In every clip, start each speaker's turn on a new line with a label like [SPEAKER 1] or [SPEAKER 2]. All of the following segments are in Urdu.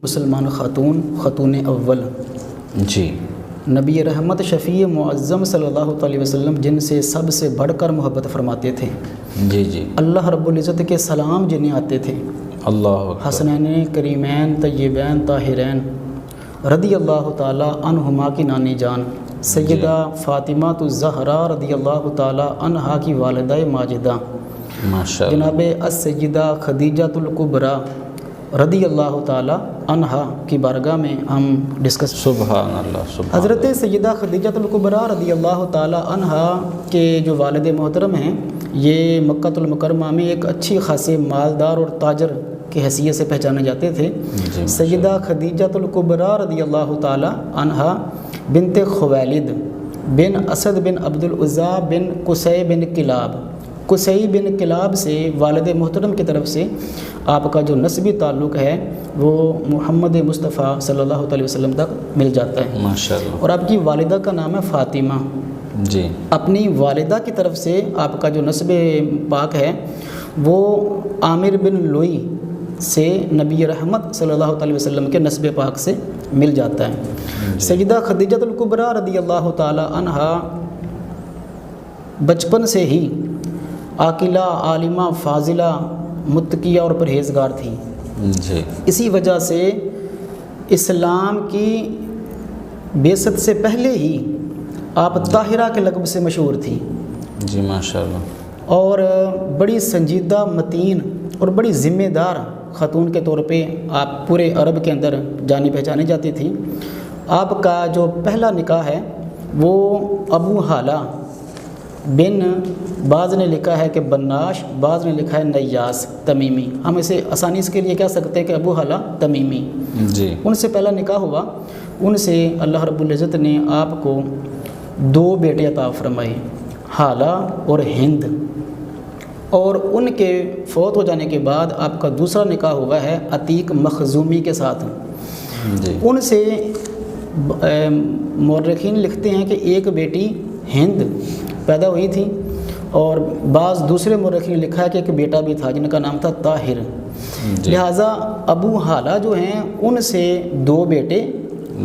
[SPEAKER 1] مسلمان خاتون اول
[SPEAKER 2] جی
[SPEAKER 1] نبی رحمت شفیع معظم صلی اللہ علیہ وسلم جن سے سب سے بڑھ کر محبت فرماتے تھے،
[SPEAKER 2] جی جی
[SPEAKER 1] اللہ رب العزت کے سلام جنہیں آتے تھے،
[SPEAKER 2] اللہ اکبر۔
[SPEAKER 1] حسنین کریمین طیبین طاہرین رضی اللہ تعالی عنہما کی نانی جان سیدہ فاطمہ الزہرا رضی اللہ تعالی عنہا کی والدہ ماجدہ
[SPEAKER 2] ماشاء اللہ۔
[SPEAKER 1] جناب السیدہ خدیجہ الکبریٰ رضی اللہ تعالی عنہا کی بارگاہ میں ہم ڈسکس
[SPEAKER 2] سبحان اللہ سبحان
[SPEAKER 1] حضرت سیدہ خدیجہ الکبریٰ رضی اللہ تعالی عنہا کے جو والد محترم ہیں، یہ مکہ المکرمہ میں ایک اچھی خاصے مالدار اور تاجر کی حیثیت سے پہچانے جاتے تھے۔
[SPEAKER 2] جی
[SPEAKER 1] سیدہ خدیجہ الکبریٰ رضی اللہ تعالی عنہا بنت خویلد بن اسد بن عبد العزیٰ بن قصی بن کلاب، قصی بن کلاب سے والد محترم کی طرف سے آپ کا جو نسبی تعلق ہے وہ محمد مصطفیٰ صلی اللہ علیہ وسلم تک مل جاتا ہے،
[SPEAKER 2] ماشاء اللہ۔
[SPEAKER 1] اور آپ کی والدہ کا نام ہے فاطمہ۔
[SPEAKER 2] جی
[SPEAKER 1] اپنی والدہ کی طرف سے آپ کا جو نسب پاک ہے وہ عامر بن لوئی سے نبی رحمت صلی اللہ علیہ وسلم کے نسب پاک سے مل جاتا ہے۔ سیدہ خدیجہ الکبریٰ رضی اللہ تعالی عنہا بچپن سے ہی عاقلہ، عالمہ، فاضلہ، متقیہ اور پرہیزگار تھیں۔
[SPEAKER 2] جی
[SPEAKER 1] اسی وجہ سے اسلام کی بعثت سے پہلے ہی آپ طاہرہ کے لقب سے مشہور تھیں،
[SPEAKER 2] جی ماشاء اللہ۔
[SPEAKER 1] اور بڑی سنجیدہ، متین اور بڑی ذمہ دار خاتون کے طور پہ آپ پورے عرب کے اندر جانی پہچانی جاتی تھیں۔ آپ کا جو پہلا نکاح ہے وہ ابو حالہ بن، بعض نے لکھا ہے کہ بناش، بعض نے لکھا ہے نیاس تمیمی، ہم اسے آسانی اس کے لیے کہہ سکتے ہیں کہ ابو حالہ تمیمی،
[SPEAKER 2] جی
[SPEAKER 1] ان سے پہلا نکاح ہوا۔ ان سے اللہ رب العزت نے آپ کو 2 بیٹے عطا فرمائے، حالہ اور ہند، اور ان کے فوت ہو جانے کے بعد آپ کا دوسرا نکاح ہوا ہے عتیق مخزومی کے ساتھ۔
[SPEAKER 2] جی
[SPEAKER 1] ان سے مورخین لکھتے ہیں کہ ایک بیٹی ہند پیدا ہوئی تھی، اور بعض دوسرے مورخین نے لکھا ہے کہ ایک بیٹا بھی تھا جن کا نام تھا طاہر۔ لہٰذا ابو حالہ جو ہیں ان سے 2 بیٹے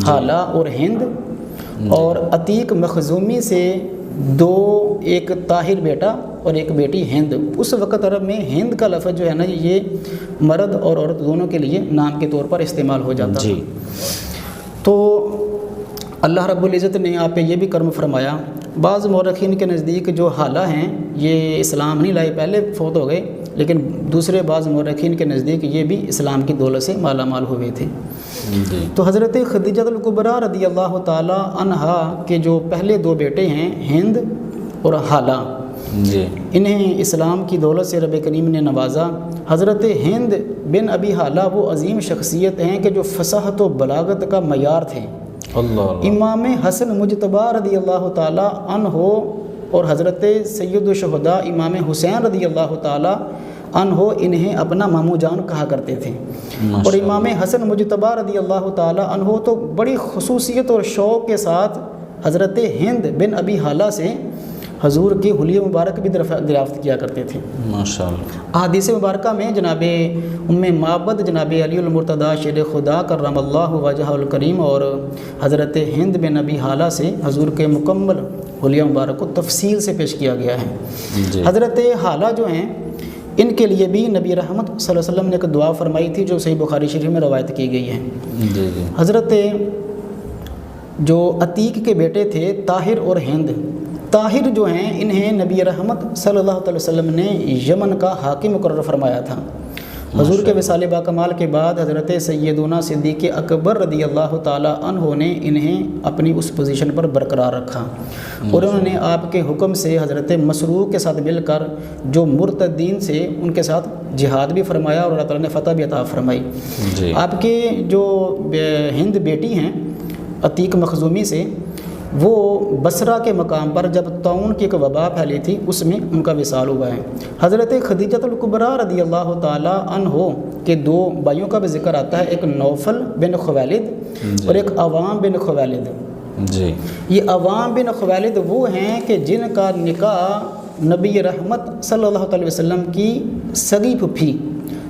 [SPEAKER 1] حالہ اور ہند، اور عتیق مخزومی سے 2، ایک طاہر بیٹا اور ایک بیٹی ہند۔ اس وقت عرب میں ہند کا لفظ جو ہے نا یہ مرد اور عورت دونوں کے لیے نام کے طور پر استعمال ہو جاتا
[SPEAKER 2] جی
[SPEAKER 1] تھا۔ تو اللہ رب العزت نے آپ پہ یہ بھی کرم فرمایا۔ بعض مورخین کے نزدیک جو حالہ ہیں یہ اسلام نہیں لائے، پہلے فوت ہو گئے، لیکن دوسرے بعض مورخین کے نزدیک یہ بھی اسلام کی دولت سے مالا مال ہوئے تھے۔
[SPEAKER 2] جی
[SPEAKER 1] تو حضرت خدیجہ الکبریٰ رضی اللہ تعالی عنہا کے جو پہلے 2 بیٹے ہیں ہند اور حالہ،
[SPEAKER 2] جی
[SPEAKER 1] انہیں اسلام کی دولت سے رب کریم نے نوازا۔ حضرت ہند بن ابی حالہ وہ عظیم شخصیت ہیں کہ جو فصاحت و بلاغت کا معیار تھے۔
[SPEAKER 2] اللہ
[SPEAKER 1] امام حسن مجتبی رضی اللہ تعالی عنہ اور حضرت سید الشہداء امام حسین رضی اللہ تعالی عنہ انہیں اپنا مامو جان کہا کرتے تھے، اور امام حسن مجتبی رضی اللہ تعالی عنہ تو بڑی خصوصیت اور شوق کے ساتھ حضرت ہند بن ابی حالہ سے حضور کی حلیہ مبارک بھی دریافت کیا کرتے تھے۔
[SPEAKER 2] ماشاء اللہ۔
[SPEAKER 1] احادیث مبارکہ میں جناب ام معبد جناب علی المرتضیٰ شیر خدا کرم اللہ وجہہ الکریم اور حضرت ہند بن ابی حالہ سے حضور کے مکمل حلیہ مبارک کو تفصیل سے پیش کیا گیا ہے۔
[SPEAKER 2] جی
[SPEAKER 1] حضرت حالہ جو ہیں ان کے لیے بھی نبی رحمت صلی اللہ علیہ وسلم نے ایک دعا فرمائی تھی جو صحیح بخاری شریف میں روایت کی گئی ہے۔
[SPEAKER 2] جی جی
[SPEAKER 1] حضرت جو عتیق کے بیٹے تھے طاہر اور ہند، طاہر جو ہیں انہیں نبی رحمت صلی اللہ علیہ وسلم نے یمن کا حاکم مقرر فرمایا تھا۔ حضور کے وصال باکمال کے بعد حضرت سیدنا صدیق اکبر رضی اللہ تعالی عنہ نے انہیں اپنی اس پوزیشن پر برقرار رکھا، اور انہوں نے آپ کے حکم سے حضرت مسروق کے ساتھ مل کر جو مرتدین سے ان کے ساتھ جہاد بھی فرمایا، اور اللہ تعالیٰ نے فتح بھی عطا فرمائی۔
[SPEAKER 2] جی
[SPEAKER 1] آپ کے جو ہند بیٹی ہیں عتیق مخزومی سے، وہ بصرہ کے مقام پر جب طاعون کی ایک وبا پھیلی تھی اس میں ان کا وصال ہوا ہے۔ حضرت خدیجہ الکبریٰ رضی اللہ تعالی عنہ کے 2 بھائیوں کا بھی ذکر آتا ہے، ایک نوفل بن خویلد اور ایک عوام بن خویلد۔
[SPEAKER 2] جی
[SPEAKER 1] یہ عوام بن خویلد وہ ہیں کہ جن کا نکاح نبی رحمت صلی اللہ علیہ وسلم کی سگی پھپھی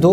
[SPEAKER 1] 2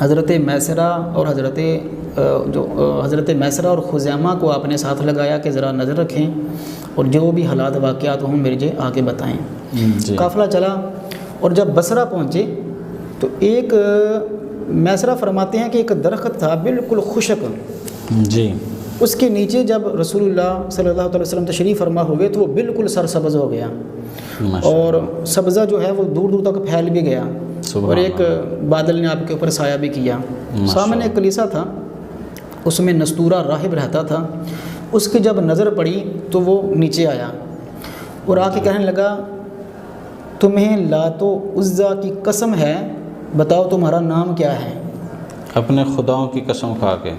[SPEAKER 1] حضرت میسرہ اور حضرت میسرہ اور خزیمہ کو آپ نے ساتھ لگایا کہ ذرا نظر رکھیں اور جو بھی حالات واقعات ہوں مجھے آگے بتائیں۔
[SPEAKER 2] جی
[SPEAKER 1] قافلہ چلا اور جب بصرہ پہنچے تو ایک میسرہ فرماتے ہیں کہ ایک درخت تھا بالکل خشک،
[SPEAKER 2] جی
[SPEAKER 1] اس کے نیچے جب رسول اللہ صلی اللہ علیہ وسلم تشریف فرما ہوئے تو وہ بالکل سرسبز ہو گیا اور سبزہ جو ہے وہ دور دور تک پھیل بھی گیا اور ایک بادل نے آپ کے اوپر سایہ بھی کیا۔ سامنے ایک کلیسا تھا، اس میں نستورہ راہب رہتا تھا، اس کی جب نظر پڑی تو وہ نیچے آیا اور آ کے کہنے لگا تمہیں لات و عزیٰ کی قسم ہے، بتاؤ تمہارا نام کیا ہے؟
[SPEAKER 2] اپنے خداؤں کی قسم کھا کے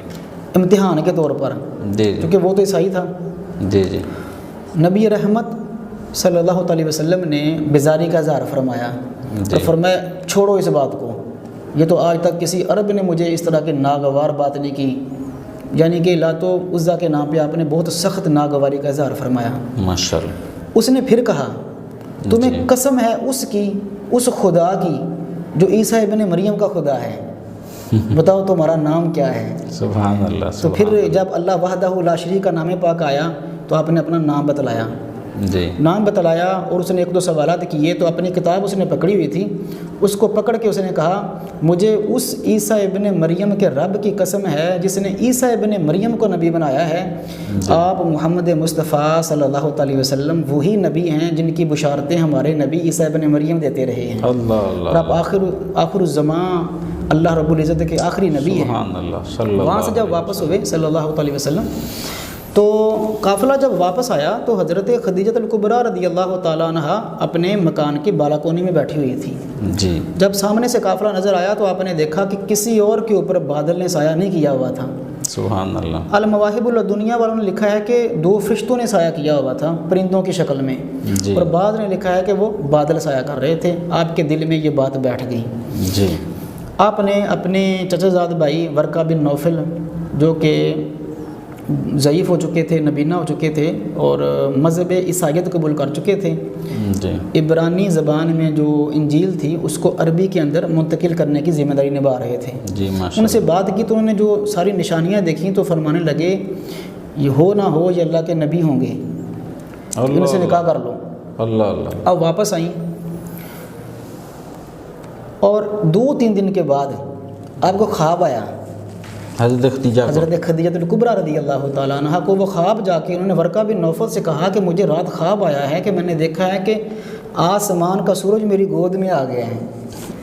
[SPEAKER 1] امتحان کے طور پر،
[SPEAKER 2] جی
[SPEAKER 1] کیونکہ وہ تو عیسائی تھا۔
[SPEAKER 2] جی جی
[SPEAKER 1] نبی رحمت صلی اللہ علیہ وسلم نے بیزاری کا اظہار فرمایا اور فرمایا چھوڑو اس بات کو، یہ تو آج تک کسی عرب نے مجھے اس طرح کی ناگوار بات نہیں کی، یعنی کہ لات و عزیٰ کے نام پہ آپ نے بہت سخت ناگواری کا اظہار فرمایا۔
[SPEAKER 2] ماشاءاللہ۔
[SPEAKER 1] اس نے پھر کہا تمہیں قسم ہے اس کی، اس خدا کی جو عیسیٰ ابن مریم کا خدا ہے، بتاؤ تمہارا نام کیا ہے؟
[SPEAKER 2] سبحان اللہ۔
[SPEAKER 1] تو پھر جب اللہ وحدہ لا شریک کا نام پاک آیا تو آپ نے اپنا نام بتلایا،
[SPEAKER 2] جی
[SPEAKER 1] نام بتلایا اور اس نے ایک دو سوالات کیے تو اپنی کتاب اس نے پکڑی ہوئی تھی، اس کو پکڑ کے اس نے کہا مجھے اس عیسیٰ ابن مریم کے رب کی قسم ہے جس نے عیسیٰ ابن مریم کو نبی بنایا ہے، آپ محمد مصطفیٰ صلی اللہ علیہ وسلم وہی نبی ہیں جن کی بشارتیں ہمارے نبی عیسیٰ ابن مریم دیتے رہے ہیں،
[SPEAKER 2] اللہ
[SPEAKER 1] اور آپ آخر الزمان اللہ رب العزت کے آخری نبی ہیں۔
[SPEAKER 2] سبحان اللہ صلی اللہ
[SPEAKER 1] وہاں سے جب واپس ہوئے صلی اللہ علیہ وسلم تو قافلہ جب واپس آیا تو حضرت خدیجہ الکبریٰ رضی اللہ تعالیٰ عنہ اپنے مکان کی بالکونی میں بیٹھی ہوئی تھی۔
[SPEAKER 2] جی
[SPEAKER 1] جب سامنے سے قافلہ نظر آیا تو آپ نے دیکھا کہ کسی اور کے اوپر بادل نے سایہ نہیں کیا ہوا تھا۔
[SPEAKER 2] سبحان اللہ۔
[SPEAKER 1] المواہب الدنیا والوں نے لکھا ہے کہ 2 فرشتوں نے سایہ کیا ہوا تھا پرندوں کی شکل میں،
[SPEAKER 2] جی
[SPEAKER 1] اور بعض نے لکھا ہے کہ وہ بادل سایہ کر رہے تھے۔ آپ کے دل میں یہ بات بیٹھ گئی۔
[SPEAKER 2] جی
[SPEAKER 1] آپ نے اپنے چچا زاد بھائی ورقہ بن نوفل جو کہ ضعیف ہو چکے تھے، نبینا ہو چکے تھے اور مذہب عیسائیت قبول کر چکے تھے،
[SPEAKER 2] جی
[SPEAKER 1] عبرانی زبان میں جو انجیل تھی اس کو عربی کے اندر منتقل کرنے کی ذمہ داری نبھا رہے تھے۔
[SPEAKER 2] جی
[SPEAKER 1] ان
[SPEAKER 2] ماشاء
[SPEAKER 1] سے بات کی تو انہوں نے جو ساری نشانیاں دیکھیں تو فرمانے لگے یہ ہو نہ ہو یہ اللہ کے نبی ہوں گے، ان سے نکاح کر لو۔
[SPEAKER 2] اللہ اللہ۔
[SPEAKER 1] اب واپس آئیں اور 2-3 دن کے بعد آپ کو خواب آیا،
[SPEAKER 2] حضرت
[SPEAKER 1] خدیجہ الکبریٰ رضی اللہ تعالیٰ عنہ کو وہ خواب جا کے انہوں نے ورقہ بن نوفل سے کہا کہ مجھے رات خواب آیا ہے کہ میں نے دیکھا ہے کہ آسمان کا سورج میری گود میں آ گیا ہے،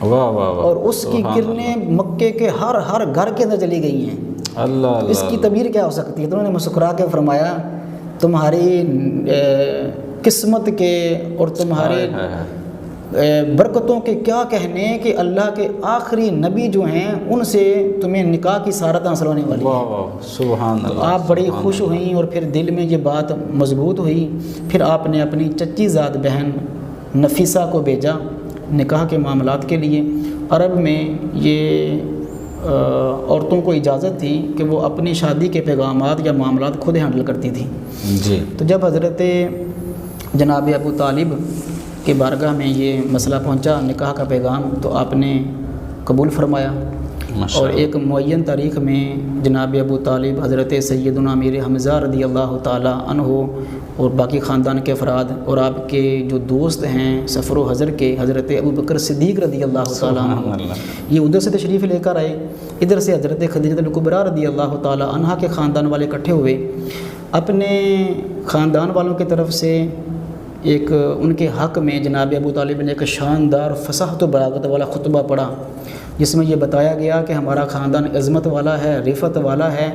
[SPEAKER 2] واہ واہ واہ،
[SPEAKER 1] اور اس کی کرنیں مکے کے ہر گھر کے اندر چلی گئی ہیں۔
[SPEAKER 2] اللہ
[SPEAKER 1] اس کی تعبیر کیا ہو سکتی ہے؟ تو انہوں نے مسکرا کے فرمایا تمہاری قسمت کے اور تمہارے برکتوں کے کیا کہنے کہ اللہ کے آخری نبی جو ہیں ان سے تمہیں نکاح کی سعادت حاصل ہونے والی ہے۔
[SPEAKER 2] سبحان اللہ۔
[SPEAKER 1] آپ بڑی خوش ہوئیں اور پھر دل میں یہ بات مضبوط ہوئی، پھر آپ نے اپنی چچی زاد بہن نفیسہ کو بھیجا نکاح کے معاملات کے لیے۔ عرب میں یہ عورتوں کو اجازت تھی کہ وہ اپنی شادی کے پیغامات یا معاملات خود ہینڈل کرتی تھیں۔ جی تو جب حضرت جناب ابو طالب کے بارگاہ میں یہ مسئلہ پہنچا نکاح کا پیغام تو آپ نے قبول فرمایا، اور ایک معین تاریخ میں جناب ابو طالب حضرت سیدنا امیر حمزہ رضی اللہ تعالیٰ عنہ اور باقی خاندان کے افراد اور آپ کے جو دوست ہیں سفر و حضر کے حضرت ابو بکر صدیق رضی اللہ تعالیٰ عنہ، یہ ادھر سے تشریف لے کر آئے، ادھر سے حضرت خدیجہ الکبریٰ رضی اللہ تعالیٰ عنہ کے خاندان والے اکٹھے ہوئے۔ اپنے خاندان والوں کی طرف سے ایک ان کے حق میں جناب ابو طالب نے ایک شاندار فصاحت و بلاغت والا خطبہ پڑھا، جس میں یہ بتایا گیا کہ ہمارا خاندان عظمت والا ہے، رفعت والا ہے،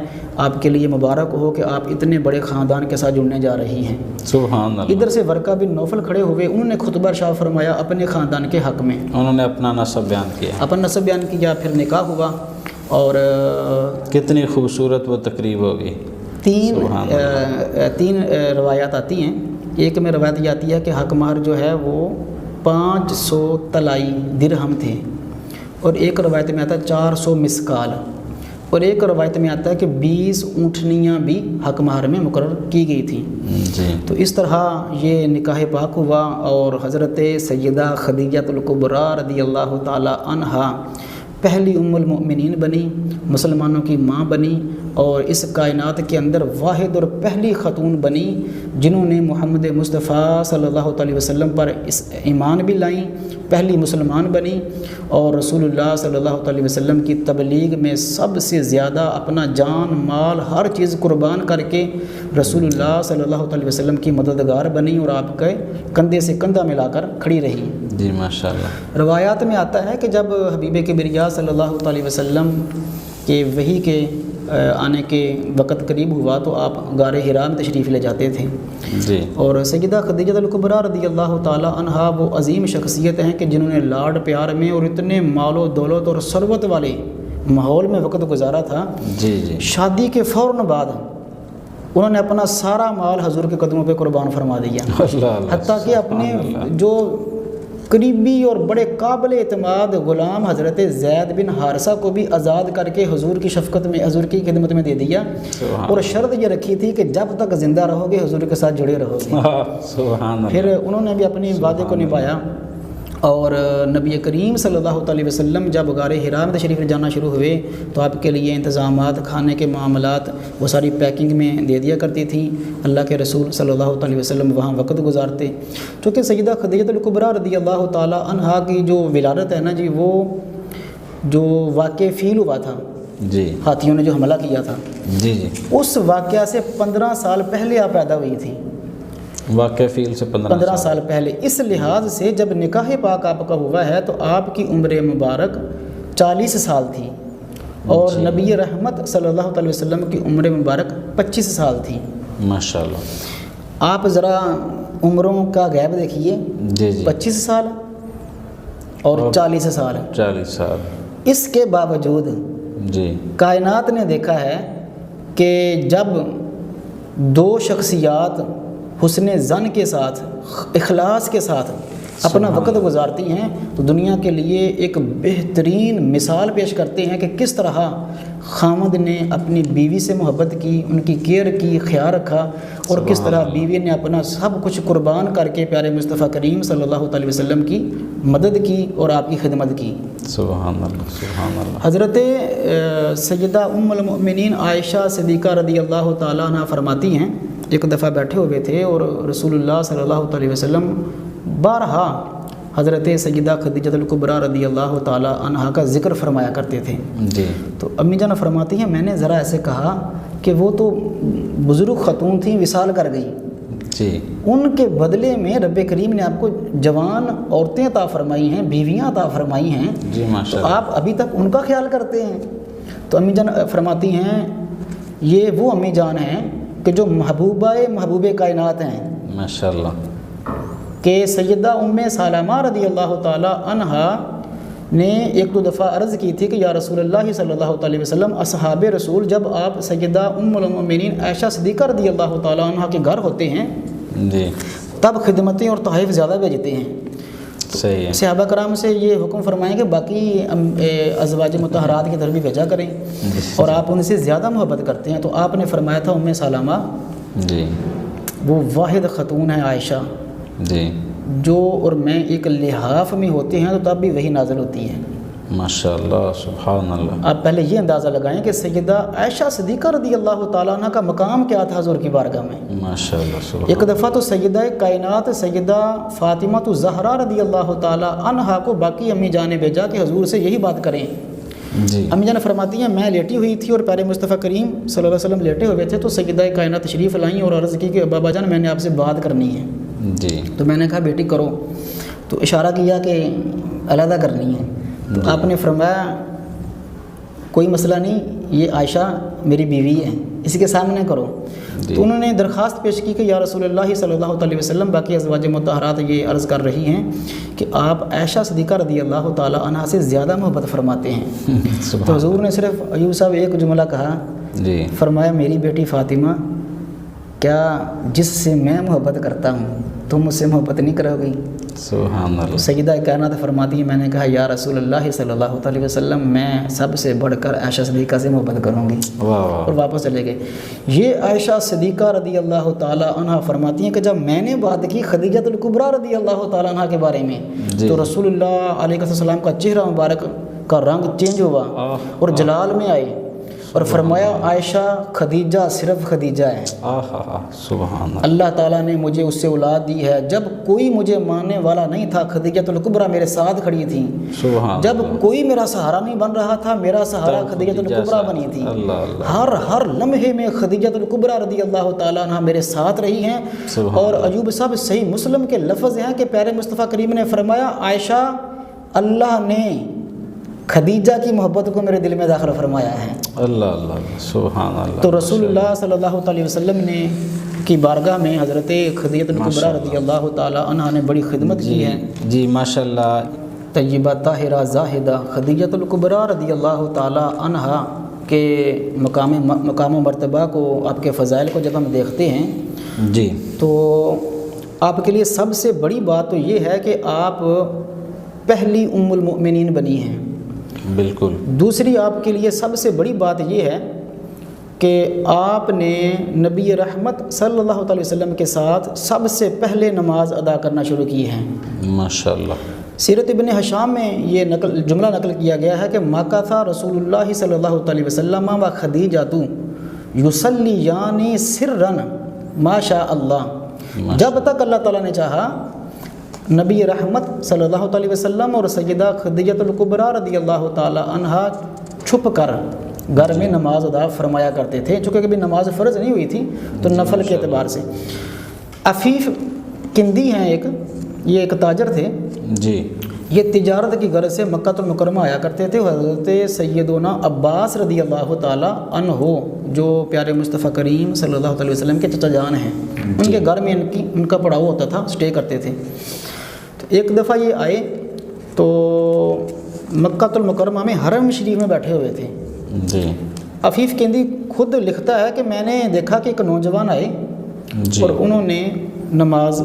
[SPEAKER 1] آپ کے لیے مبارک ہو کہ آپ اتنے بڑے خاندان کے ساتھ جڑنے جا رہی ہیں۔
[SPEAKER 2] سبحان اللہ۔
[SPEAKER 1] ادھر سے ورقہ بن نوفل کھڑے ہوئے، انہوں نے خطبہ ارشاد فرمایا اپنے خاندان کے حق میں،
[SPEAKER 2] انہوں نے اپنا نسب بیان کیا،
[SPEAKER 1] اپنا نسب بیان کیا، پھر نکاح ہوا، اور
[SPEAKER 2] کتنی خوبصورت وہ تقریب ہوگی۔
[SPEAKER 1] تین روایات آتی ہیں۔ ایک میں روایت یہ آتی ہے کہ حق مہر جو ہے وہ 500 طلائی درہم تھے، اور ایک روایت میں آتا ہے 400 مسکال، اور ایک روایت میں آتا ہے کہ 20 اونٹنیاں بھی حق مہر میں مقرر کی گئی تھیں۔ تو اس طرح یہ نکاح پاک ہوا، اور حضرت سیدہ خدیجہ الکبریٰ رضی اللہ تعالی عنہا پہلی ام المؤمنین بنی، مسلمانوں کی ماں بنی، اور اس کائنات کے اندر واحد اور پہلی خاتون بنی جنہوں نے محمد مصطفیٰ صلی اللہ علیہ وسلم پر اس ایمان بھی لائیں، پہلی مسلمان بنی، اور رسول اللہ صلی اللہ علیہ وسلم کی تبلیغ میں سب سے زیادہ اپنا جان مال ہر چیز قربان کر کے رسول اللہ صلی اللہ علیہ وسلم کی مددگار بنی اور آپ کے کندھے سے کندھا ملا کر کھڑی رہی۔
[SPEAKER 2] جی ماشاءاللہ۔
[SPEAKER 1] روایات میں آتا ہے کہ جب حبیب کبریا صلی اللہ علیہ وسلم کے وحی کے آنے کے وقت قریب ہوا تو آپ غار حراء میں تشریف لے جاتے تھے
[SPEAKER 2] جی،
[SPEAKER 1] اور سیدہ خدیجہ الکبریٰ رضی اللہ تعالی عنہا وہ عظیم شخصیت ہیں کہ جنہوں نے لاڈ پیار میں اور اتنے مال و دولت اور ثروت والے ماحول میں وقت گزارا تھا۔
[SPEAKER 2] جی جی،
[SPEAKER 1] شادی کے فوراً بعد انہوں نے اپنا سارا مال حضور کے قدموں پہ قربان فرما دیا،
[SPEAKER 2] اللہ اللہ،
[SPEAKER 1] حتیٰ کہ اپنے جو قریبی اور بڑے قابل اعتماد غلام حضرت زید بن حارثہ کو بھی آزاد کر کے حضور کی شفقت میں، حضور کی خدمت میں دے دیا، اور شرط یہ رکھی تھی کہ جب تک زندہ رہو گے حضور کے ساتھ جڑے رہو گے۔
[SPEAKER 2] سبحان اللہ۔
[SPEAKER 1] پھر انہوں نے بھی اپنی وعدے کو نبھایا، اور نبی کریم صلی اللہ علیہ وسلم جب غار حراء میں تشریف جانا شروع ہوئے تو آپ کے لیے انتظامات، کھانے کے معاملات وہ ساری پیکنگ میں دے دیا کرتی تھیں۔ اللہ کے رسول صلی اللہ علیہ وسلم وہاں وقت گزارتے، چونکہ سیدہ خدیجہ الکبریٰ رضی اللہ تعالی عنہا کی جو ولادت ہے نا جی، وہ جو واقع فیل ہوا تھا،
[SPEAKER 2] جی
[SPEAKER 1] ہاتھیوں نے جو حملہ کیا تھا،
[SPEAKER 2] جی جی،
[SPEAKER 1] اس واقعہ سے 15 سال پہلے آپ پیدا ہوئی تھی،
[SPEAKER 2] واقع فیل سے
[SPEAKER 1] 15 سال پہلے۔ اس لحاظ سے جب نکاح پاک آپ کا ہوا ہے تو آپ کی عمر مبارک 40 سال تھی، اور
[SPEAKER 2] جی،
[SPEAKER 1] نبی رحمت صلی اللہ علیہ وسلم کی عمر مبارک 25 سال تھی۔
[SPEAKER 2] ماشاءاللہ۔
[SPEAKER 1] آپ ذرا عمروں کا گیپ دیکھیے،
[SPEAKER 2] جی جی،
[SPEAKER 1] 25 سال اور 40 سال۔
[SPEAKER 2] 40 سال۔
[SPEAKER 1] اس کے باوجود
[SPEAKER 2] جی
[SPEAKER 1] کائنات نے دیکھا ہے کہ جب دو شخصیات حسن ظن کے ساتھ، اخلاص کے ساتھ اپنا وقت گزارتی ہیں تو دنیا کے لیے ایک بہترین مثال پیش کرتے ہیں کہ کس طرح خامد نے اپنی بیوی سے محبت کی، ان کی کیئر کی، خیال رکھا، اور کس طرح بیوی نے اپنا سب کچھ قربان کر کے پیارے مصطفیٰ کریم صلی اللہ علیہ وسلم کی مدد کی اور آپ کی خدمت کی۔
[SPEAKER 2] سبحان اللہ، سبحان اللہ۔
[SPEAKER 1] حضرت سیدہ ام المؤمنین عائشہ صدیقہ رضی اللہ تعالیٰ عنہ فرماتی ہیں، ایک دفعہ بیٹھے ہوئے تھے اور رسول اللہ صلی اللہ علیہ وسلم بارہا حضرت سیدہ خدیجہ الکبریٰ رضی اللہ تعالیٰ عنہا کا ذکر فرمایا کرتے تھے۔
[SPEAKER 2] جی،
[SPEAKER 1] تو امی جان فرماتی ہیں میں نے ذرا ایسے کہا کہ وہ تو بزرگ خاتون تھیں، وصال کر گئی،
[SPEAKER 2] جی،
[SPEAKER 1] ان کے بدلے میں رب کریم نے آپ کو جوان عورتیں عطا فرمائی ہیں، بیویاں عطا فرمائی ہیں،
[SPEAKER 2] جی
[SPEAKER 1] تو
[SPEAKER 2] ماشاءاللہ۔
[SPEAKER 1] آپ ابھی تک ان کا خیال کرتے ہیں؟ تو امی جان فرماتی ہیں یہ وہ امی جان ہیں کہ جو محبوب کائنات ہیں،
[SPEAKER 2] ماشاءاللہ۔
[SPEAKER 1] کہ سیدہ ام سلمہ رضی اللہ تعالی عنہا نے ایک دو دفعہ عرض کی تھی کہ یا رسول اللہ صلی اللہ علیہ وسلم، اصحاب رسول جب آپ سیدہ ام المؤمنین عائشہ صدیقہ رضی اللہ تعالی عنہا کے گھر ہوتے ہیں
[SPEAKER 2] جی،
[SPEAKER 1] تب خدمتیں اور تحائف زیادہ بھیجتے ہیں۔
[SPEAKER 2] صحیح ہے۔
[SPEAKER 1] صحابہ کرام سے یہ حکم فرمائیں کہ باقی ازواج مطہرات کی طرف بھی بھیجا کریں، اور آپ ان سے زیادہ محبت کرتے ہیں۔ تو آپ نے فرمایا تھا ام سلمہ
[SPEAKER 2] جی
[SPEAKER 1] وہ واحد خاتون ہے عائشہ
[SPEAKER 2] جی،
[SPEAKER 1] جو اور میں ایک لحاف میں ہوتے ہیں تو تب بھی وہی نازل ہوتی ہے۔
[SPEAKER 2] ماشاءاللہ، سبحان اللہ۔
[SPEAKER 1] آپ پہلے یہ اندازہ لگائیں کہ سیدہ عائشہ صدیقہ رضی اللہ تعالیٰ عنہ کا مقام کیا تھا حضور کی بارگاہ میں۔
[SPEAKER 2] ماشاءاللہ، سبحان
[SPEAKER 1] ایک دفعہ تو سیدہ کائنات سیدہ فاطمہ الزہرا رضی اللہ تعالیٰ عنہا کو باقی امی جان نے بھیجا کہ حضور سے یہی بات کریں۔
[SPEAKER 2] جی،
[SPEAKER 1] امی جان فرماتی ہیں میں لیٹی ہوئی تھی اور پیارے مصطفیٰ کریم صلی اللہ علیہ وسلم لیٹے ہوئے تھے، تو سیدہ کائنات تشریف لائیں اور عرض کی کہ بابا جان میں نے آپ سے بات کرنی ہے۔
[SPEAKER 2] جی،
[SPEAKER 1] تو میں نے کہا بیٹی کرو، تو اشارہ کیا کہ علیحدہ کرنی ہے۔ تو آپ نے فرمایا کوئی مسئلہ نہیں، یہ عائشہ میری بیوی ہے، اس کے سامنے کرو۔ تو انہوں نے درخواست پیش کی کہ یا رسول اللہ صلی اللہ علیہ وسلم، باقی ازواج مطہرات یہ عرض کر رہی ہیں کہ آپ عائشہ صدیقہ رضی اللہ تعالیٰ عنہا سے زیادہ محبت فرماتے ہیں۔ تو حضور نے صرف ایوب صاحب ایک جملہ کہا،
[SPEAKER 2] جی،
[SPEAKER 1] فرمایا میری بیٹی فاطمہ، کیا جس سے میں محبت کرتا ہوں تم مجھ سے محبت نہیں کرو گی؟
[SPEAKER 2] سبحان اللہ۔
[SPEAKER 1] سیدہ کائنات فرماتی ہیں میں نے کہا یا رسول اللہ صلی اللہ علیہ وسلم میں سب سے بڑھ کر عائشہ صدیقہ سے محبت کروں گی،
[SPEAKER 2] واہ واہ،
[SPEAKER 1] اور واپس چلے گئے۔ یہ عائشہ صدیقہ رضی اللہ تعالیٰ عنہ فرماتی ہیں کہ جب میں نے بات کی خدیجہ الکبریٰ رضی اللہ تعالیٰ عنہ کے بارے میں، تو رسول اللہ علیہ السلام کا چہرہ مبارک کا رنگ چینج ہوا اور جلال میں آئی اور فرمایا عائشہ خدیجہ صرف خدیجہ ہے،
[SPEAKER 2] سبحان
[SPEAKER 1] اللہ تعالیٰ نے مجھے اس سے اولاد دی ہے۔ جب کوئی مجھے ماننے والا نہیں تھا خدیجۃ الکبریٰ میرے ساتھ کھڑی تھیں،
[SPEAKER 2] سبحان
[SPEAKER 1] جب کوئی میرا سہارا نہیں بن رہا تھا میرا سہارا خدیجۃ الکبریٰ بنی تھی۔ ہر لمحے میں خدیجۃ الکبریٰ رضی اللہ تعالیٰ عنہ میرے ساتھ رہی ہیں۔ اور ایوب صاحب صحیح مسلم کے لفظ ہیں کہ پیارے مصطفیٰ کریم نے فرمایا عائشہ اللہ نے خدیجہ کی محبت کو میرے دل میں داخل فرمایا ہے۔
[SPEAKER 2] اللہ سبحان اللہ۔
[SPEAKER 1] تو رسول اللہ صلی اللہ علیہ وسلم نے کی بارگاہ میں حضرت خدیجۃ الکبریٰ رضی اللہ تعالی عنہا نے بڑی خدمت کی ہے۔
[SPEAKER 2] جی ماشاءاللہ۔
[SPEAKER 1] طیبہ طاہرہ زاہدہ خدیجۃ الکبریٰ رضی اللہ تعالی عنہا کے مقام و مرتبہ کو، آپ کے فضائل کو جب ہم دیکھتے ہیں
[SPEAKER 2] جی
[SPEAKER 1] تو آپ کے لیے سب سے بڑی بات تو یہ ہے کہ آپ پہلی ام المؤمنین بنی ہیں۔
[SPEAKER 2] بالکل۔
[SPEAKER 1] دوسری آپ کے لیے سب سے بڑی بات یہ ہے کہ آپ نے نبی رحمت صلی اللہ علیہ وسلم کے ساتھ سب سے پہلے نماز ادا کرنا شروع کی ہے۔
[SPEAKER 2] ماشاءاللہ۔
[SPEAKER 1] سیرت ابن ہشام میں یہ جملہ نقل کیا گیا ہے کہ مکث رسول اللہ صلی اللہ علیہ وسلم و خدیجۃ یصلیان سرا ما شاء اللہ، جب تک اللہ تعالیٰ نے چاہا نبی رحمت صلی اللہ علیہ وسلم اور سیدہ خدیجۃ الکبریٰ رضی اللہ تعالی عنہا چھپ کر گھر میں نماز ادا فرمایا کرتے تھے، چونکہ کبھی نماز فرض نہیں ہوئی تھی تو نفل کے اعتبار سے۔ عفیف کندی ہیں یہ ایک تاجر تھے
[SPEAKER 2] جی،
[SPEAKER 1] یہ تجارت کی غرض سے مکہ المکرمہ آیا کرتے تھے۔ حضرت سیدنا عباس رضی اللہ تعالی عنہ جو پیارے مصطفیٰ کریم صلی اللہ علیہ وسلم کے چچا جان ہیں، ان کے گھر میں ان کا پڑاؤ ہوتا تھا، اسٹے کرتے تھے۔ تو ایک دفعہ یہ آئے تو مکہ المکرمہ میں حرم شریف میں بیٹھے ہوئے تھے۔
[SPEAKER 2] جی،
[SPEAKER 1] عفیف کندی خود لکھتا ہے کہ میں نے دیکھا کہ ایک نوجوان آئے اور انہوں نے نماز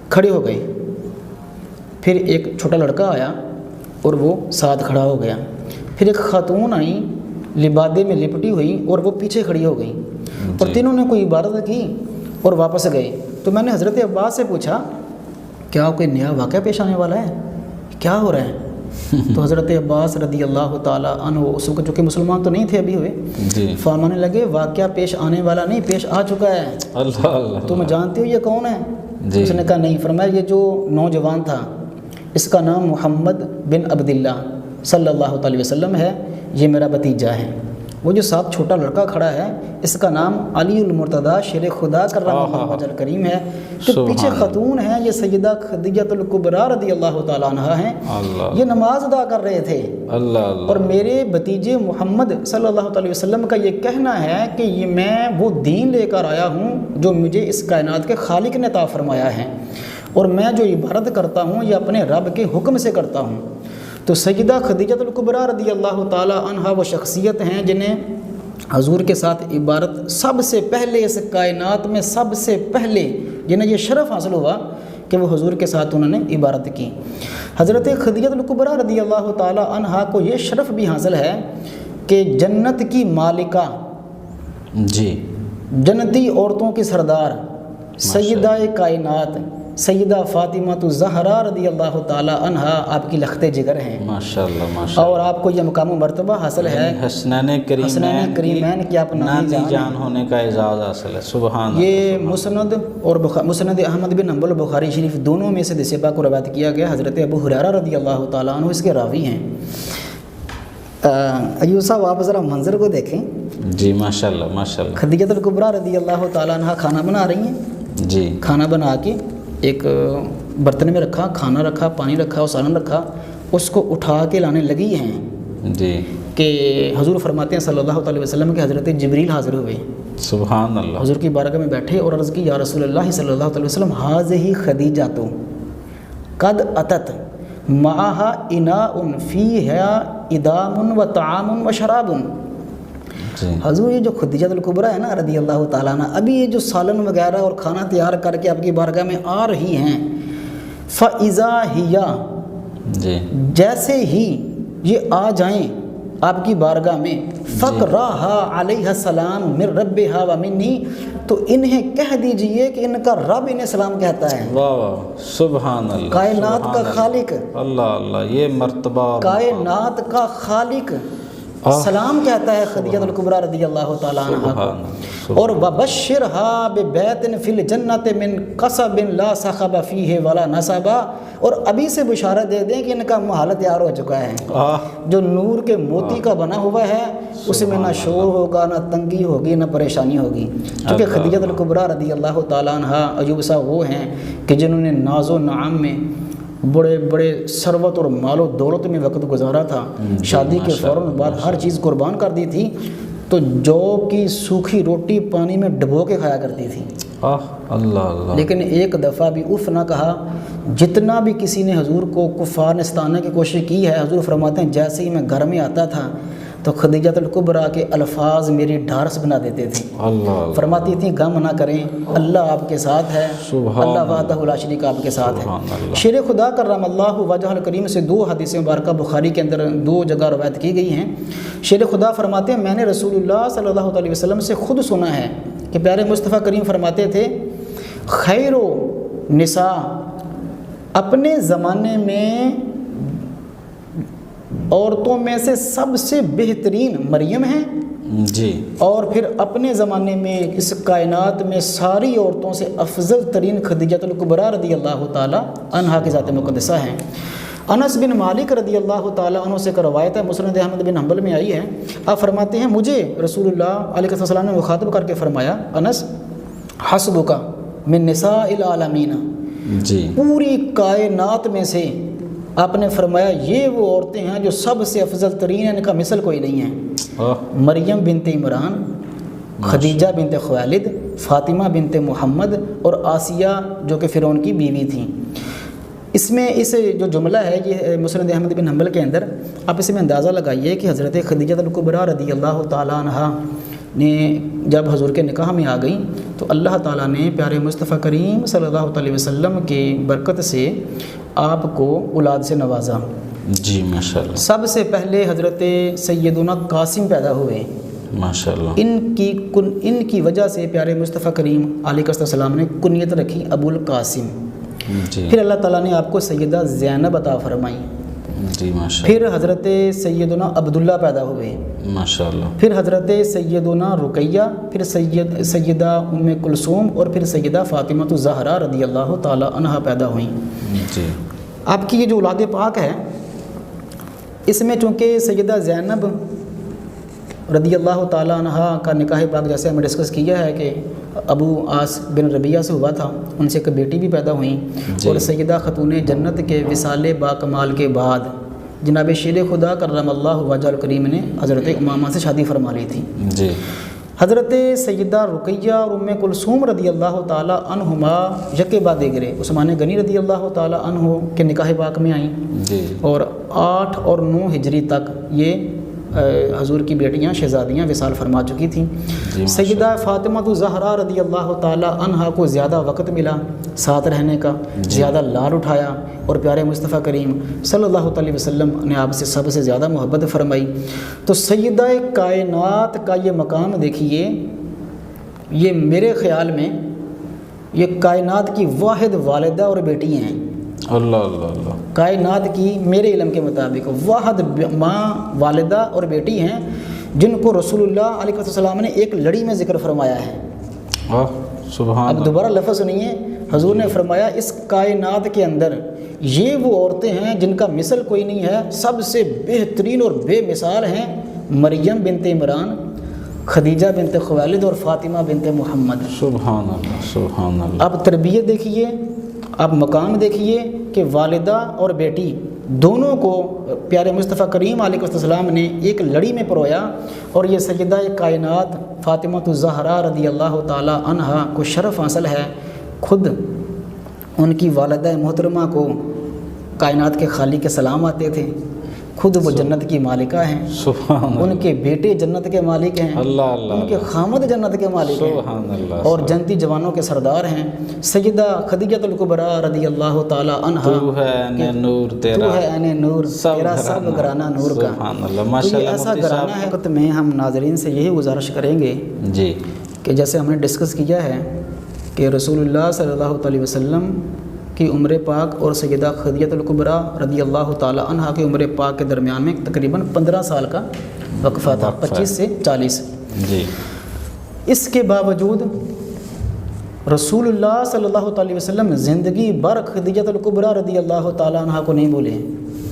[SPEAKER 1] کھڑے ہو گئے، پھر ایک چھوٹا لڑکا آیا اور وہ ساتھ کھڑا ہو گیا، پھر ایک خاتون آئی لبادے میں لپٹی ہوئی اور وہ پیچھے کھڑی ہو گئی، اور تینوں نے کوئی عبادت کی اور واپس گئے۔ تو میں نے حضرت عباس سے پوچھا کیا کوئی نیا واقعہ پیش آنے والا ہے، کیا ہو رہا ہے؟ تو حضرت عباس رضی اللہ تعالیٰ عنہ اس وقت چونکہ مسلمان تو نہیں تھے ابھی ہوئے، فرمانے لگے واقعہ پیش آنے والا نہیں، پیش آ چکا ہے۔
[SPEAKER 2] اللہ،
[SPEAKER 1] تم جانتے ہو یہ کون ہے؟ اس نے کہا نہیں۔ فرمایا یہ جو نوجوان تھا اس کا نام محمد بن عبداللہ صلی اللہ علیہ وسلم ہے، یہ میرا بھتیجا ہے۔ وہ جو ساتھ چھوٹا لڑکا کھڑا ہے اس کا نام علی المرتضیٰ شیر خدا کرم اللہ وجہ کریم ہے۔ تو پیچھے خاتون ہیں یہ سیدہ خدیجۃ الکبریٰ رضی اللہ تعالیٰ عنہا ہیں، یہ نماز ادا کر رہے تھے۔ اور میرے بھتیجے محمد صلی اللہ علیہ وسلم کا یہ کہنا ہے کہ یہ میں وہ دین لے کر آیا ہوں جو مجھے اس کائنات کے خالق نے عطا فرمایا ہے، اور میں جو عبادت کرتا ہوں یہ اپنے رب کے حکم سے کرتا ہوں۔ تو سیدہ خدیجۃ الکبریٰ رضی اللہ تعالی عنہا وہ شخصیت ہیں جنہیں حضور کے ساتھ عبادت سب سے پہلے اس کائنات میں سب سے پہلے جنہیں یہ شرف حاصل ہوا کہ وہ حضور کے ساتھ انہوں نے عبادت کی۔ حضرت خدیجۃ الکبریٰ رضی اللہ تعالی عنہا کو یہ شرف بھی حاصل ہے کہ جنت کی مالکہ،
[SPEAKER 2] جی،
[SPEAKER 1] جنتی عورتوں کی سردار سیدہ کائنات سیدہ فاطمہ الزہرا رضی اللہ تعالی عنہا آپ کی لخت جگر ہیں،
[SPEAKER 2] ماشاءاللہ ماشاءاللہ،
[SPEAKER 1] اور آپ کو یہ مقام و مرتبہ حاصل ہے
[SPEAKER 2] حسنین کریمین
[SPEAKER 1] کی آپ
[SPEAKER 2] نانی جان ہونے کا اعزاز حاصل ہے۔ سبحان اللہ۔
[SPEAKER 1] یہ مسند اور مسند احمد بن حنبل بخاری شریف دونوں میں سے حدیث پاک کو روایت کیا گیا۔ حضرت ابو ہریرہ رضی اللہ تعالیٰ عنہ اس کے راوی ہیں۔ ایوب صاحب آپ ذرا منظر کو دیکھیں۔
[SPEAKER 2] جی ماشاءاللہ ماشاءاللہ۔
[SPEAKER 1] خدیجۃ الکبریٰ رضی اللہ تعالیٰ عنہ کھانا بنا رہی ہیں،
[SPEAKER 2] جی،
[SPEAKER 1] کھانا بنا کے ایک برتن میں رکھا، کھانا رکھا، پانی رکھا اور سالن رکھا، اس کو اٹھا کے لانے لگی ہیں
[SPEAKER 2] جی،
[SPEAKER 1] کہ حضور فرماتے ہیں صلی اللہ علیہ وسلم کہ حضرت جبریل حاضر ہوئے،
[SPEAKER 2] سبحان اللہ،
[SPEAKER 1] حضور کی بارگاہ میں بیٹھے اور عرض کی یا رسول اللہ صلی اللہ علیہ وسلم ھذہ خدیجۃ قد اتت معها اناء فیها ادام و طعام و شراب۔ حضور یہ جو خدیجۃ الکبریٰ ہے نا رضی اللہ تعالیٰ عنہ، ابھی یہ جو سالن وغیرہ اور کھانا تیار کر کے آپ کی بارگاہ میں آ رہی ہیں، فَإِذَا هِيَ،
[SPEAKER 2] جی،
[SPEAKER 1] جیسے ہی یہ آ جائیں آپ کی بارگاہ میں فقرہا علیہ السلام من ربہا و منی، تو انہیں کہہ دیجئے کہ ان کا رب انہیں سلام کہتا ہے۔
[SPEAKER 2] واہ واہ، سبحان اللہ،
[SPEAKER 1] کائنات کا خالق،
[SPEAKER 2] اللہ اللہ، یہ مرتبہ اور
[SPEAKER 1] کائنات کا خالق سلام کہتا ہے خدیجہ الکبریٰ رضی اللہ تعالیٰ عنہ کو۔ اور وبشرھا ببیت فی الجنۃ من قصب لا صخب فیہ ولا نصب، اور ابھی سے بشارت دے دیں کہ ان کا محل تیار ہو چکا ہے، جو نور کے موتی کا بنا ہوا ہے، اس میں نہ شور ہوگا، نہ تنگی ہوگی، نہ پریشانی ہوگی، کیونکہ خدیجہ الکبریٰ رضی اللہ تعالیٰ عنہ عجوبہ صاحب وہ ہیں کہ جنہوں نے ناز و نعم میں بڑے بڑے ثروت اور مال و دولت میں وقت گزارا تھا، شادی کے فوراً بعد ہر چیز قربان کر دی تھی، تو جو کی سوکھی روٹی پانی میں ڈبو کے کھایا کرتی تھی۔
[SPEAKER 2] اللہ اللہ، لیکن
[SPEAKER 1] ایک دفعہ بھی اف نہ کہا۔ جتنا بھی کسی نے حضور کو کفار نے ستانے کی کوشش کی ہے، حضور فرماتے ہیں جیسے ہی میں گھر میں آتا تھا تو خدیجہ الکبریٰ کے الفاظ میری ڈھارس بنا دیتے تھے۔ فرماتی تھیں غم نہ کریں، اللہ آپ کے ساتھ ہے، اللہ وحدہ لا شریک آپ کے ساتھ ہے۔ شیر خدا کرم اللہ وجہ الکریم سے 2 حدیث مبارکہ بخاری کے اندر 2 جگہ روایت کی گئی ہیں۔ شیر خدا فرماتے ہیں میں نے رسول اللہ صلی اللہ علیہ وسلم سے خود سنا ہے کہ پیارے مصطفیٰ کریم فرماتے تھے خیر و نساء، اپنے زمانے میں عورتوں میں سے سب سے بہترین مریم ہیں
[SPEAKER 2] جی،
[SPEAKER 1] اور پھر اپنے زمانے میں اس کائنات میں ساری عورتوں سے افضل ترین خدیجہ الکبریٰ رضی اللہ تعالیٰ عنہا کی ذات مقدسہ ہیں۔ انس بن مالک رضی اللہ تعالیٰ عنہ سے روایت ہے، مسند احمد بن حنبل میں آئی ہے۔ آپ فرماتے ہیں مجھے رسول اللہ علیہ السلام نے مخاطب کر کے فرمایا انس حسبک من نساء العالمین،
[SPEAKER 2] جی،
[SPEAKER 1] پوری کائنات میں سے آپ نے فرمایا یہ وہ عورتیں ہیں جو سب سے افضل ترین ہیں، ان کا مثل کوئی نہیں ہے۔ مریم بنت عمران، خدیجہ بنت خویلد، فاطمہ بنت محمد اور آسیہ جو کہ فرعون کی بیوی تھیں۔ اس میں اس جو جملہ ہے یہ مسند احمد بن حنبل کے اندر آپ اس میں اندازہ لگائیے کہ حضرت خدیجہ الکبریٰ رضی اللہ تعالیٰ عنہ نے جب حضور کے نکاح میں آ گئیں تو اللہ تعالیٰ نے پیارے مصطفیٰ کریم صلی اللہ علیہ وسلم کی برکت سے آپ کو اولاد سے نوازا۔
[SPEAKER 2] جی ماشاءاللہ،
[SPEAKER 1] سب سے پہلے حضرت سیدنا قاسم پیدا ہوئے،
[SPEAKER 2] ماشاءاللہ،
[SPEAKER 1] ان کی وجہ سے پیارے مصطفیٰ کریم علیہ السلام نے کنیت رکھی ابو القاسم۔
[SPEAKER 2] جی،
[SPEAKER 1] پھر اللہ تعالیٰ نے آپ کو سیدہ زینب عطا فرمائی۔
[SPEAKER 2] جی ماشاءاللہ،
[SPEAKER 1] پھر حضرت سیدنا عبداللہ پیدا ہوئے،
[SPEAKER 2] ماشاءاللہ،
[SPEAKER 1] پھر حضرت سیدنا رقیہ، پھر سیدہ ام کلثوم اور پھر سیدہ فاطمہ الزہرا رضی اللہ تعالیٰ عنہا پیدا ہوئیں۔
[SPEAKER 2] جی،
[SPEAKER 1] آپ کی یہ جو اولاد پاک ہے اس میں چونکہ سیدہ زینب رضی اللہ تعالیٰ عنہا کا نکاح پاک جیسے ہمیں ڈسکس کیا ہے کہ ابو عاص بن ربیعہ سے ہوا تھا، ان سے ایک بیٹی بھی پیدا ہوئیں، اور سیدہ خاتون جنت کے وصال با کمال کے بعد جناب شیر خدا کرم اللہ وجہ الکریم نے حضرت امامہ سے شادی فرما لی تھی۔
[SPEAKER 2] جی،
[SPEAKER 1] حضرت سیدہ رقیہ اور ام کلثوم رضی اللہ تعالیٰ عنہما یکے بعد دیگرے عثمان غنی رضی اللہ تعالیٰ عنہ کے نکاح پاک میں آئیں،
[SPEAKER 2] جی،
[SPEAKER 1] اور 8 اور 9 ہجری تک یہ حضور کی بیٹیاں شہزادیاں وصال فرما چکی تھیں۔ سیدہ فاطمہ الزہرا رضی اللہ تعالیٰ عنہا کو زیادہ وقت ملا ساتھ رہنے کا، زیادہ لال اٹھایا، اور پیارے مصطفیٰ کریم صلی اللہ علیہ وسلم نے آپ سے سب سے زیادہ محبت فرمائی۔ تو سیدہ کائنات کا یہ مقام دیکھیے، یہ میرے خیال میں یہ کائنات کی واحد والدہ اور بیٹی ہیں۔
[SPEAKER 2] اللہ اللہ اللہ،
[SPEAKER 1] کائنات کی میرے علم کے مطابق واحد ماں، والدہ اور بیٹی ہیں جن کو رسول اللہ علیہ السلام نے ایک لڑی میں ذکر فرمایا ہے۔
[SPEAKER 2] سبحان
[SPEAKER 1] اب دوبارہ لفظ سنیے، حضور نے فرمایا اس کائنات کے اندر یہ وہ عورتیں ہیں جن کا مثل کوئی نہیں ہے، سب سے بہترین اور بے مثال ہیں مریم بنت عمران، خدیجہ بنت خویلد اور فاطمہ بنت محمد۔
[SPEAKER 2] سبحان اللہ، سبحان اللہ۔
[SPEAKER 1] اب تربیت دیکھیے، اب مقام دیکھیے کہ والدہ اور بیٹی دونوں کو پیارے مصطفیٰ کریم علیہ السلام نے ایک لڑی میں پرویا، اور یہ سیدہ کائنات فاطمہ الزہرا رضی اللہ تعالی عنہا کو شرف حاصل ہے، خود ان کی والدہ محترمہ کو کائنات کے خالق کے سلام آتے تھے، خود وہ جنت کی مالکہ ہیں،
[SPEAKER 2] سبحان اللہ،
[SPEAKER 1] ان کے بیٹے جنت کے مالک ہیں،
[SPEAKER 2] اللہ اللہ
[SPEAKER 1] ان کے خامد جنت کے مالک ہیں،
[SPEAKER 2] سبحان اللہ،
[SPEAKER 1] اور جنتی جوانوں کے سردار ہیں۔ سیدہ خدیجہ الکبریٰ رضی اللہ تعالی عنہا،
[SPEAKER 2] تو ہے عین نور
[SPEAKER 1] تو
[SPEAKER 2] تیرا،
[SPEAKER 1] ہے عین نور
[SPEAKER 2] سب
[SPEAKER 1] تیرا، سب
[SPEAKER 2] گھرانہ،
[SPEAKER 1] گھرانہ نور کا۔
[SPEAKER 2] سبحان اللہ،
[SPEAKER 1] تو یہ
[SPEAKER 2] ماشاءاللہ
[SPEAKER 1] ایسا
[SPEAKER 2] مفتی
[SPEAKER 1] گھرانہ
[SPEAKER 2] صاحب۔
[SPEAKER 1] ہے۔ وقت میں ہم ناظرین سے یہی گزارش کریں گے
[SPEAKER 2] جی
[SPEAKER 1] کہ جیسے ہم نے ڈسکس کیا ہے کہ رسول اللہ صلی اللہ علیہ وسلم کی عمر پاک اور سیدہ خدیجہ الکبریٰ رضی اللہ تعالی عنہا کی عمر پاک کے درمیان میں تقریباً 15 سال کا وقفہ تھا، 25 سے 40۔
[SPEAKER 2] جی
[SPEAKER 1] اس کے باوجود رسول اللہ صلی اللہ علیہ وسلم زندگی بھر خدیجہ الکبریٰ رضی اللہ تعالی عنہا کو نہیں بھولے۔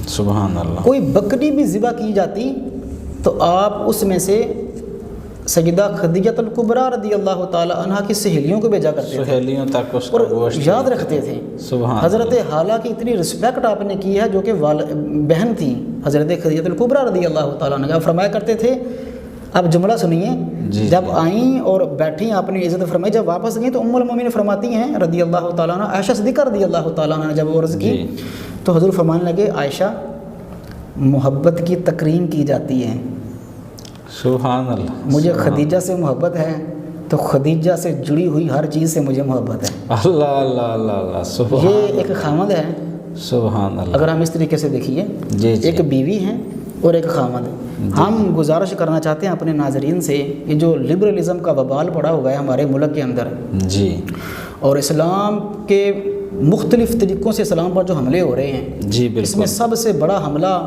[SPEAKER 2] سبحان اللہ،
[SPEAKER 1] کوئی بکری بھی ذبح کی جاتی تو آپ اس میں سے سیدہ خدیجہ الکبریٰ رضی اللہ تعالی عنہا کی سہیلیوں کو بھیجا کرتے تھے
[SPEAKER 2] سہیلیوں تک اس کا
[SPEAKER 1] اور
[SPEAKER 2] گوشت
[SPEAKER 1] یاد رکھتے تھے۔
[SPEAKER 2] سبحان
[SPEAKER 1] حضرت حالہ کی اتنی رسپیکٹ آپ نے کی ہے، جو کہ بہن تھیں حضرت خدیجہ الکبریٰ رضی اللہ تعالیٰ عنہ، فرمایا کرتے تھے، آپ جملہ سنیے،
[SPEAKER 2] جی
[SPEAKER 1] جب آئیں اور بیٹھیں آپ نے عزت فرمائی، جب واپس گئیں تو ام المومنین فرماتی ہیں رضی اللہ تعالیٰ عنہ، عائشہ صدیقہ رضی اللہ تعالیٰ عنہ نے جب عرض کی
[SPEAKER 2] جی۔
[SPEAKER 1] تو حضور فرمانے لگے، عائشہ محبت کی تکریم کی جاتی ہے،
[SPEAKER 2] سبحان اللہ،
[SPEAKER 1] مجھے خدیجہ سے محبت ہے تو خدیجہ سے جڑی ہوئی ہر چیز سے مجھے محبت ہے۔
[SPEAKER 2] اللہ اللہ اللہ اللہ، سبحان
[SPEAKER 1] یہ ایک خامد ہے،
[SPEAKER 2] سبحان اللہ،
[SPEAKER 1] اگر ہم اس طریقے سے دیکھیے،
[SPEAKER 2] جی جی
[SPEAKER 1] ایک بیوی ہے اور ایک خامد۔ ہم گزارش کرنا چاہتے ہیں اپنے ناظرین سے، یہ جو لبرلزم کا وبال پڑا ہوا ہے ہمارے ملک کے اندر،
[SPEAKER 2] جی
[SPEAKER 1] اور اسلام کے مختلف طریقوں سے اسلام پر جو حملے ہو رہے ہیں،
[SPEAKER 2] جی
[SPEAKER 1] اس میں
[SPEAKER 2] بالکل،
[SPEAKER 1] سب سے بڑا حملہ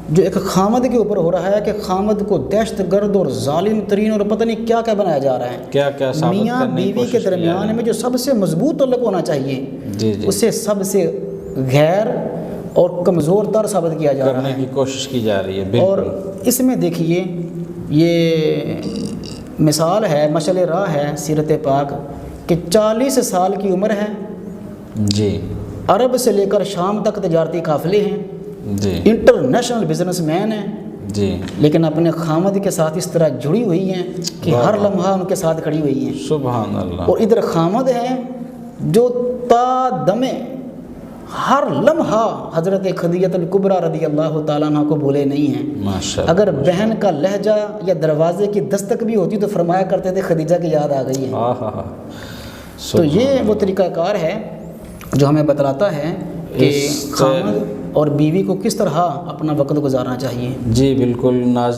[SPEAKER 1] جو ایک خامد کے اوپر ہو رہا ہے کہ خامد کو دہشت گرد اور ظالم ترین اور پتہ نہیں کیا کیا بنایا جا رہا ہے۔
[SPEAKER 2] کیا کیا ثابت
[SPEAKER 1] میاں
[SPEAKER 2] کرنے کی
[SPEAKER 1] بیوی کے
[SPEAKER 2] کوشش کی جا رہی
[SPEAKER 1] درمیان
[SPEAKER 2] ہے۔
[SPEAKER 1] میں جو سب سے مضبوط تعلق ہونا چاہیے،
[SPEAKER 2] جی جی
[SPEAKER 1] اسے سب سے غیر اور کمزور تر ثابت کیا جا رہا
[SPEAKER 2] کرنے
[SPEAKER 1] ہے۔
[SPEAKER 2] کی کوشش کی جا رہی ہے،
[SPEAKER 1] اور
[SPEAKER 2] بالکل،
[SPEAKER 1] اس میں دیکھیے، یہ مثال ہے، مشعل راہ ہے سیرت پاک کہ 40 سال کی عمر ہے،
[SPEAKER 2] جی
[SPEAKER 1] عرب سے لے کر شام تک تجارتی قافلے ہیں،
[SPEAKER 2] جی
[SPEAKER 1] انٹرنیشنل بزنس مین ہیں،
[SPEAKER 2] جی،
[SPEAKER 1] لیکن اپنے خامد کے ساتھ اس طرح جڑی ہوئی ہیں کہ
[SPEAKER 2] واہ
[SPEAKER 1] ہر
[SPEAKER 2] واہ،
[SPEAKER 1] لمحہ ان کے ساتھ کھڑی ہوئی ہیں۔
[SPEAKER 2] سبحان اللہ،
[SPEAKER 1] اور ادھر خامد ہیں جو تا دم ہر لمحہ حضرت خدیجہ الکبریٰ رضی اللہ تعالیٰ عنہ کو بھولے نہیں ہیں۔
[SPEAKER 2] ماشاء اللہ،
[SPEAKER 1] اگر بہن کا لہجہ یا دروازے کی دستک بھی ہوتی تو فرمایا کرتے تھے خدیجہ کی یاد آ گئی ہے۔
[SPEAKER 2] آہا،
[SPEAKER 1] تو یہ وہ طریقہ کار ہے جو ہمیں بتلاتا ہے کہ
[SPEAKER 2] اس سے
[SPEAKER 1] خامد اور بیوی کو کس طرح اپنا وقت گزارنا چاہیے۔
[SPEAKER 2] جی بالکل، ناظرین